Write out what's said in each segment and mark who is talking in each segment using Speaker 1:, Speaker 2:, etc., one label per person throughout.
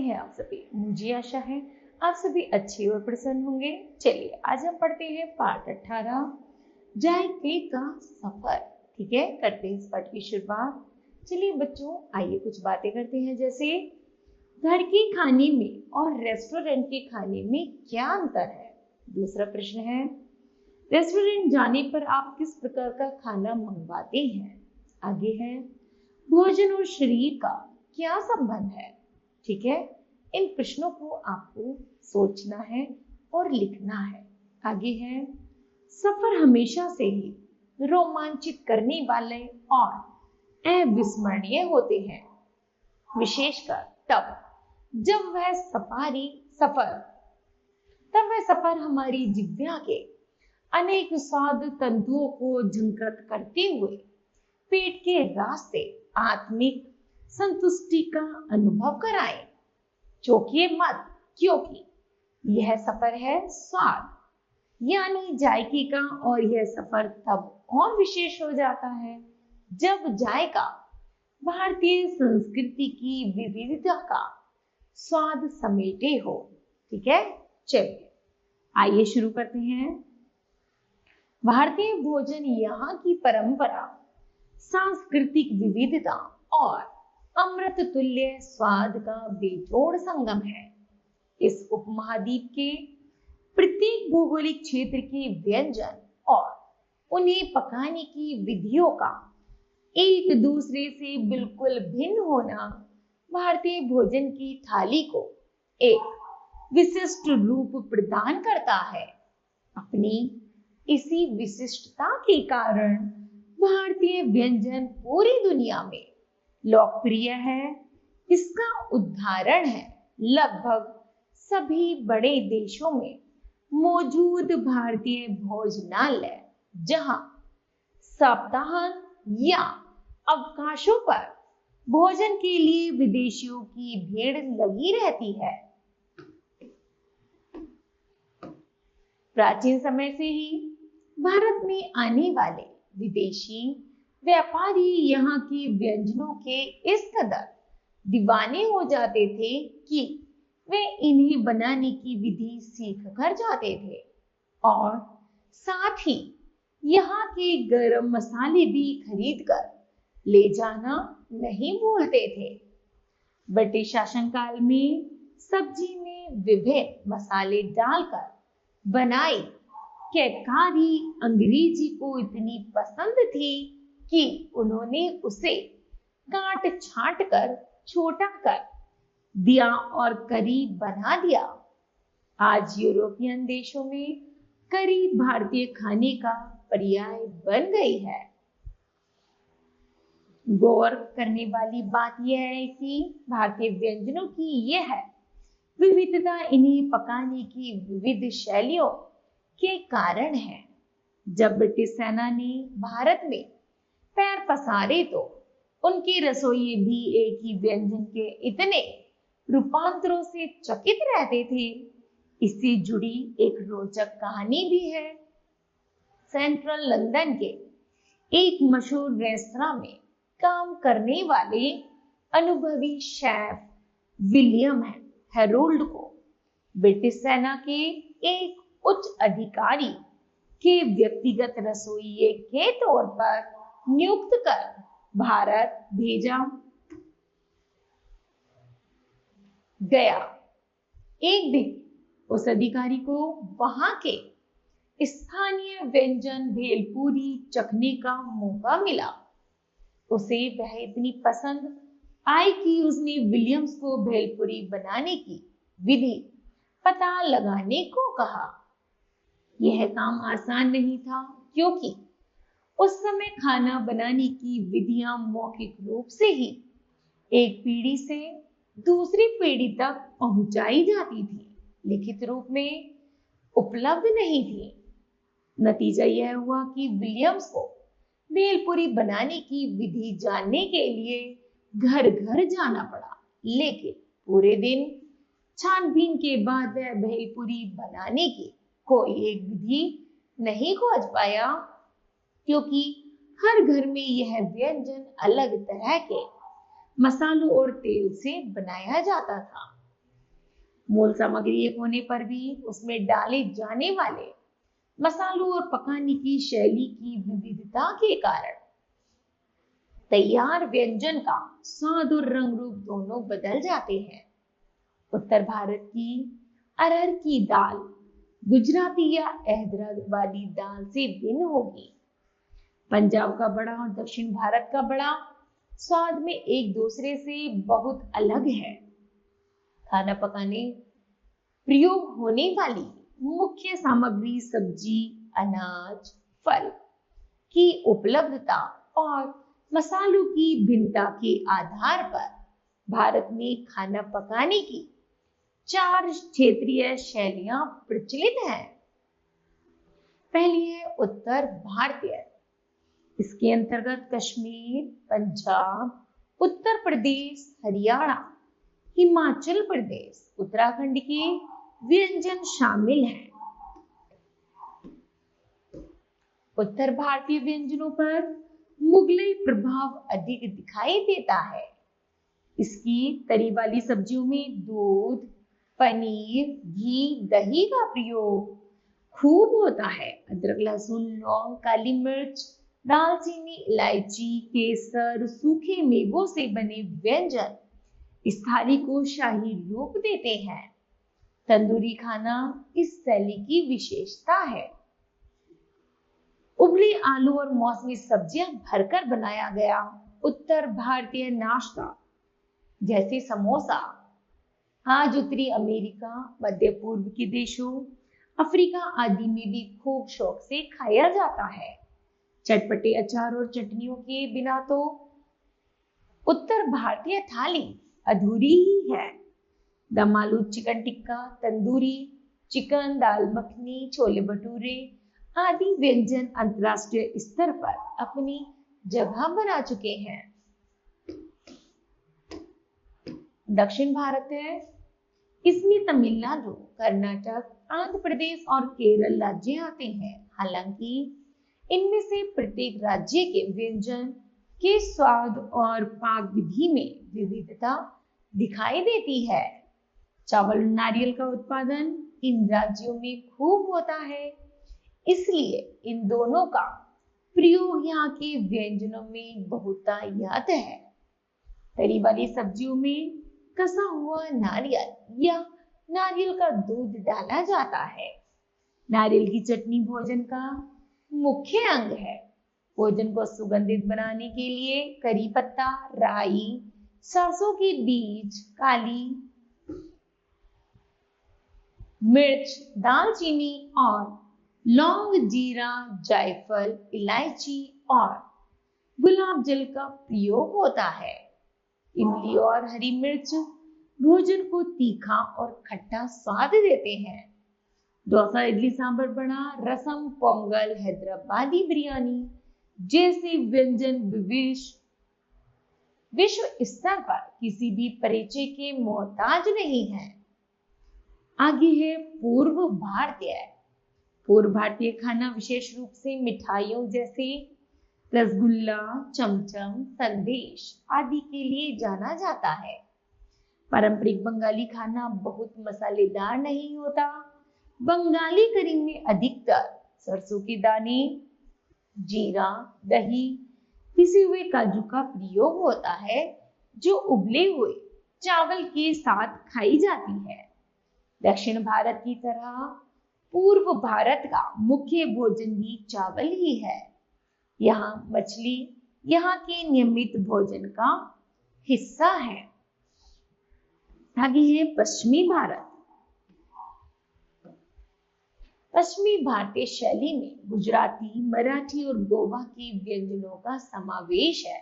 Speaker 1: हैं आप सभी? मुझे आशा है आप सभी अच्छे और प्रसन्न होंगे। चलिए आज हम पढ़ते हैं पाठ 18 जायके का सफर। ठीक है, करते हैं इस पाठ की शुरुआत। चलिए बच्चों, आइए कुछ बातें करते हैं। जैसे घर के खाने में और रेस्टोरेंट के खाने में क्या अंतर है? दूसरा प्रश्न है, रेस्टोरेंट जाने पर आप किस प्रकार का खाना मंगवाते हैं? आगे है, भोजन और शरीर का क्या संबंध है? ठीक है, इन प्रश्नों को आपको सोचना है और लिखना है। आगे है, सफर हमेशा से ही रोमांचित करने वाले और अविस्मरणीय होते हैं, विशेषकर जब वह सफर हमारी जिह्वा के अनेक स्वाद तंतुओं को झंकृत करते हुए पेट के रास्ते आत्मिक संतुष्टि का अनुभव कराए। चौंकिए मत, क्योंकि यह सफर है स्वाद यानी जायके का, और यह सफर तब और विशेष हो जाता है जब जायका भारतीय संस्कृति की विविधता का स्वाद समेटे हो। ठीक है, चलिए आइए शुरू करते हैं। भारतीय भोजन यहाँ की परंपरा, सांस्कृतिक विविधता और अमृत तुल्य स्वाद का बेजोड़ संगम है। इस उपमहाद्वीप के प्रत्येक भौगोलिक क्षेत्र के व्यंजन और उन्हें पकाने की विधियों का एक दूसरे से बिल्कुल भिन्न होना भारतीय भोजन की थाली को एक विशिष्ट रूप प्रदान करता है। अपनी इसी विशिष्टता के कारण भारतीय व्यंजन पूरी दुनिया में लोकप्रिय है। इसका उदाहरण है लगभग सभी बड़े देशों में मौजूद भारतीय भोजनालय, जहां सप्ताहांत या अवकाशों पर भोजन के लिए विदेशियों की भीड़ लगी रहती है। प्राचीन समय से ही भारत में आने वाले विदेशी व्यापारी यहाँ के व्यंजनों के इस कदर दीवाने हो जाते थे कि वे इन्हें बनाने की विधि सीख कर जाते थे और साथ ही यहाँ के गरम मसाले भी खरीद कर ले जाना नहीं भूलते थे। ब्रिटिश शासनकाल में सब्जी में विभिन्न मसाले डालकर बनाई कैकारी अंग्रेजी को इतनी पसंद थी कि उन्होंने उसे काट छांट कर छोटा कर दिया और करी बना दिया। आज यूरोपियन देशों में करी भारतीय खाने का पर्याय बन गई है। गौर करने वाली बात यह है कि भारतीय व्यंजनों की यह विविधता इन्हें पकाने की विविध शैलियों के कारण है। जब ब्रिटिश सेना ने भारत में पैर पसारे तो उनके रसोई भी एक ही व्यंजन के इतने रूपांतरों से चकित रहते थे। इससे जुड़ी एक रोचक कहानी भी है। सेंट्रल लंदन के एक मशहूर रेस्तरां में काम करने वाले अनुभवी शेफ विलियम हेरोल्ड को ब्रिटिश सेना के एक उच्च अधिकारी के व्यक्तिगत रसोइये के तौर पर नियुक्त कर भारत भेजा गया। एक दिन उस अधिकारी को वहां के स्थानीय व्यंजन भेलपूरी चखने का मौका मिला। उसे वह इतनी पसंद आई कि उसने विलियम्स को भेलपूरी बनाने की विधि पता लगाने को कहा। यह काम आसान नहीं था, क्योंकि उस समय खाना बनाने की विधियां मौखिक रूप से ही एक पीढ़ी से दूसरी पीढ़ी तक पहुंचाई जाती थी, लिखित रूप में उपलब्ध नहीं थी। नतीजा यह हुआ कि विलियम्स को भेलपूरी बनाने की विधि जानने के लिए घर घर जाना पड़ा, लेकिन पूरे दिन छानबीन के बाद वह भेलपूरी बनाने की कोई एक विधि नहीं खोज पाया, क्योंकि हर घर में यह व्यंजन अलग तरह के मसालों और तेल से बनाया जाता था। मूल सामग्री एक होने पर भी उसमें डाले जाने वाले मसालों और पकाने की शैली की विविधता के कारण तैयार व्यंजन का स्वाद और रंग रूप दोनों बदल जाते हैं। उत्तर भारत की अरहर की दाल गुजराती या हैदराबादी दाल से भिन्न होगी। पंजाब का बड़ा और दक्षिण भारत का बड़ा स्वाद में एक दूसरे से बहुत अलग है। खाना पकाने प्रयोग होने वाली मुख्य सामग्री सब्जी, अनाज, फल की उपलब्धता और मसालों की भिन्नता के आधार पर भारत में खाना पकाने की 4 क्षेत्रीय शैलियां प्रचलित हैं। पहली है उत्तर भारतीय। इसके अंतर्गत कश्मीर, पंजाब, उत्तर प्रदेश, हरियाणा, हिमाचल प्रदेश, उत्तराखंड के व्यंजन शामिल हैं। उत्तर भारतीय व्यंजनों पर मुगलई प्रभाव अधिक दिखाई देता है। इसकी तरी वाली सब्जियों में दूध, पनीर, घी, दही का प्रयोग खूब होता है। अदरक, लहसुन, लौंग, काली मिर्च, दालचीनी, इलायची, केसर, सूखे मेवों से बने व्यंजन इस थाली को शाही रूप देते हैं। तंदूरी खाना इस शैली की विशेषता है। उबले आलू और मौसमी सब्जियां भरकर बनाया गया उत्तर भारतीय नाश्ता जैसे समोसा आज उत्तरी अमेरिका, मध्य पूर्व के देशों, अफ्रीका आदि में भी खूब शौक से खाया जाता है। चटपटे अचार और चटनियों के बिना तो उत्तर भारतीय थाली अधूरी ही है। दम आलू, चिकन टिक्का, तंदूरी चिकन, दाल मखनी, छोले भटूरे आदि व्यंजन अंतर्राष्ट्रीय स्तर पर अपनी जगह बना चुके हैं। दक्षिण भारत है। इसमें तमिलनाडु, कर्नाटक, आंध्र प्रदेश और केरल राज्य आते हैं। हालांकि इनमें से प्रत्येक राज्य के व्यंजन के स्वाद और पाक विधि में विविधता दिखाई देती है। चावल और नारियल का उत्पादन इन राज्यों में खूब होता है, इसलिए इन दोनों का प्रयोग यहाँ के व्यंजनों में बहुतायत है। तरी वाली सब्जियों में कसा हुआ नारियल या नारियल का दूध डाला जाता है। नारियल की चटनी भोजन का मुख्य अंग है। भोजन को सुगंधित बनाने के लिए करी पत्ता, राई, सरसों के बीज, काली मिर्च, दालचीनी और लौंग, जीरा, जायफल, इलायची और गुलाब जल का प्रयोग होता है। इमली और हरी मिर्च भोजन को तीखा और खट्टा स्वाद देते हैं। डोसा, इडली सांभर, बड़ा, रसम, पोंगल, हैदराबादी बिरयानी जैसे व्यंजन विश्व स्तर पर किसी भी परिचय के मोहताज नहीं है। आगे है पूर्व भारतीय। पूर्व भारतीय खाना विशेष रूप से मिठाइयों जैसे रसगुल्ला, चमचम, संदेश आदि के लिए जाना जाता है। पारंपरिक बंगाली खाना बहुत मसालेदार नहीं होता। बंगाली करी में अधिकतर सरसों के दाने, जीरा, दही, पिसे हुए काजू का प्रयोग होता है, जो उबले हुए चावल के साथ खाई जाती है। दक्षिण भारत की तरह पूर्व भारत का मुख्य भोजन भी चावल ही है। यहाँ मछली यहाँ के नियमित भोजन का हिस्सा है। आगे है पश्चिमी भारत। पश्चिमी भारतीय शैली में गुजराती, मराठी और गोवा के व्यंजनों का समावेश है।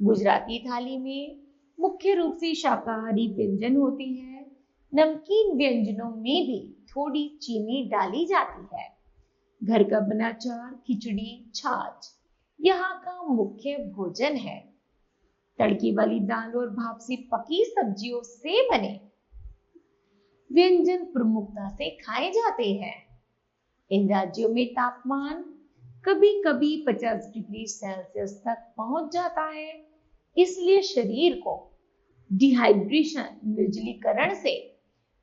Speaker 1: गुजराती थाली में मुख्य रूप से शाकाहारी व्यंजन होते हैं। नमकीन व्यंजनों में भी थोड़ी चीनी डाली जाती है। घर का बना अचार, खिचड़ी, छाछ यहाँ का मुख्य भोजन है। तड़की वाली दाल और भाप से पकी सब्जियों से बने व्यंजन प्रमुखता से खाए जाते हैं। इन राज्यों में तापमान कभी कभी 50 डिग्री सेल्सियस तक पहुंच जाता है, इसलिए शरीर को डिहाइड्रेशन, निर्जलीकरण से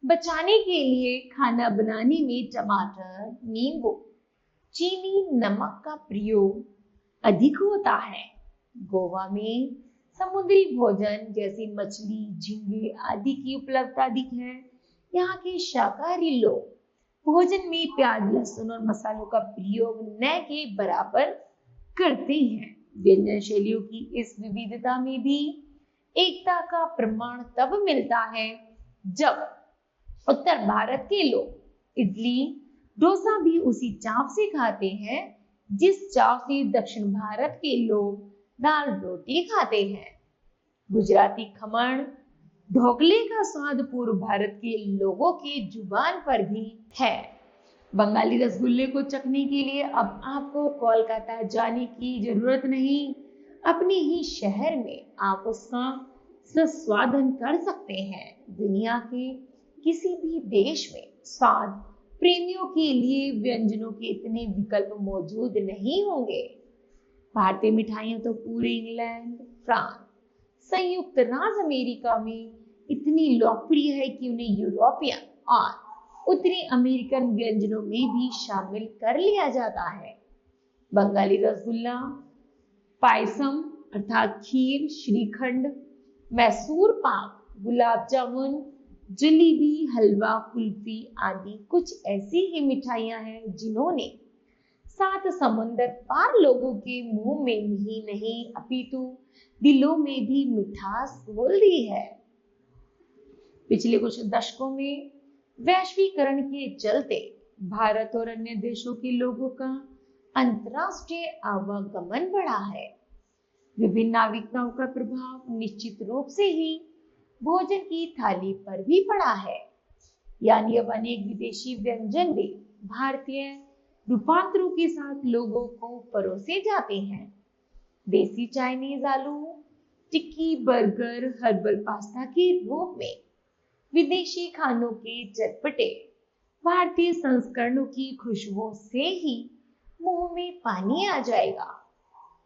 Speaker 1: बचाने के लिए खाना बनाने में टमाटर, नींबू, चीनी, नमक का प्रयोग अधिक होता है। गोवा में समुद्री भोजन जैसे मछली, झींगे आदि की उपलब्धता अधिक है। यहाँ के शाकाहारी लोग भोजन में प्याज, लहसुन और मसालों का प्रयोग न के बराबर करते हैं। व्यंजन शैलियों की इस विविधता में भी एकता का प्रमाण तब मिलता है जब उत्तर भारत के लोग इडली, डोसा भी उसी चाव से खाते हैं जिस चाव से दक्षिण भारत के लोग दाल रोटी खाते हैं। गुजराती खमण, ढोकले का स्वाद पूर्व भारत के लोगों के जुबान पर भी है। बंगाली रसगुल्ले को चखने के लिए अब आपको कोलकाता जाने की जरूरत नहीं, अपने ही शहर में आप उसका स्वादन कर सकते हैं। दुनिया के किसी भी देश में स्वाद प्रेमियों के लिए व्यंजनों के इतने विकल्प मौजूद नहीं होंगे। भारतीय मिठाइयां तो पूरे इंग्लैंड, फ्रांस, संयुक्त राज्य अमेरिका में इतनी लोकप्रिय है कि उन्हें यूरोपियन और उत्तरी अमेरिकन व्यंजनों में भी शामिल कर लिया जाता है। बंगाली रसगुल्ला, पायसम अर्थात खीर, श्रीखंड, मैसूर पाक, गुलाब जामुन, जलेबी, हलवा, कुल्फी आदि कुछ ऐसी ही मिठाइयां हैं जिन्होंने सात समुंदर पार लोगों के मुंह में ही नहीं अपितु दिलों में भी मिठास घोल दी है। पिछले कुछ दशकों में वैश्वीकरण के चलते भारत और अन्य देशों के लोगों का अंतर्राष्ट्रीय आवागमन बढ़ा है। विभिन्न नागरिकताओं का प्रभाव निश्चित रूप से ही भोजन की थाली पर भी पड़ा है। यानी अब अनेक विदेशी व्यंजन भी भारतीय रूपांतरों के साथ लोगों को परोसे जाते हैं। देसी चाइनीज, आलू टिक्की, बर्गर, हर्बल पास्ता के रूप में विदेशी खानों के चटपटे भारतीय संस्करणों की खुशबू से ही मुंह में पानी आ जाएगा।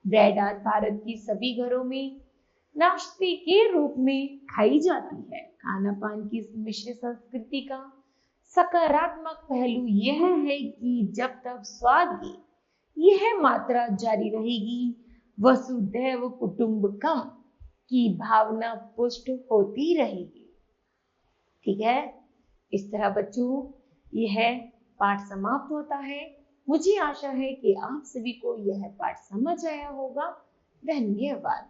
Speaker 1: ब्रेड आज भारत की सभी घरों में नाश्ते के रूप में खाई जाती है। खाना पान की इस मिश्र संस्कृति का सकारात्मक पहलू यह है कि जब तक स्वाद की यह मात्रा जारी रहेगी, वसुधैव कुटुंबकम की भावना पुष्ट होती रहेगी। ठीक है, इस तरह बच्चों यह पाठ समाप्त होता है। मुझे आशा है कि आप सभी को यह पाठ समझ आया होगा। धन्यवाद।